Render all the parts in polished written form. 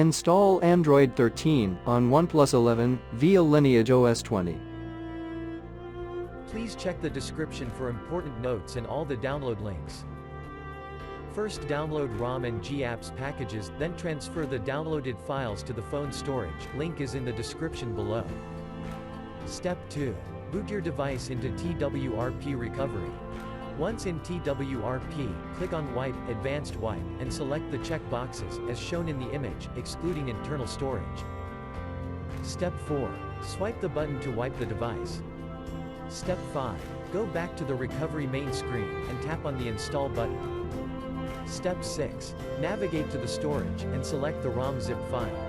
Install Android 13 on OnePlus 11 via LineageOS 20. Please check the description for important notes and all the download links. First, download ROM and GApps packages, then transfer the downloaded files to the phone storage. Link is in the description below. Step 2. Boot your device into TWRP recovery. Once in TWRP, click on Wipe, Advanced Wipe, and select the check boxes, as shown in the image, excluding internal storage. Step 4. Swipe the button to wipe the device. Step 5. Go back to the recovery main screen, and tap on the Install button. Step 6. Navigate to the storage, and select the ROM zip file.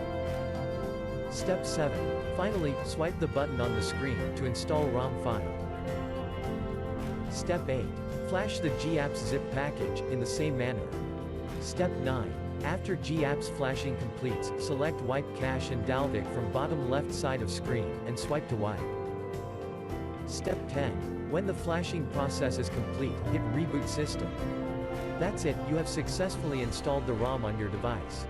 Step 7. Finally, swipe the button on the screen to install ROM file. Step 8. Flash the GApps zip package, in the same manner. Step 9. After GApps flashing completes, select Wipe Cache and Dalvik from bottom left side of screen, and swipe to wipe. Step 10. When the flashing process is complete, hit Reboot System. That's it, you have successfully installed the ROM on your device.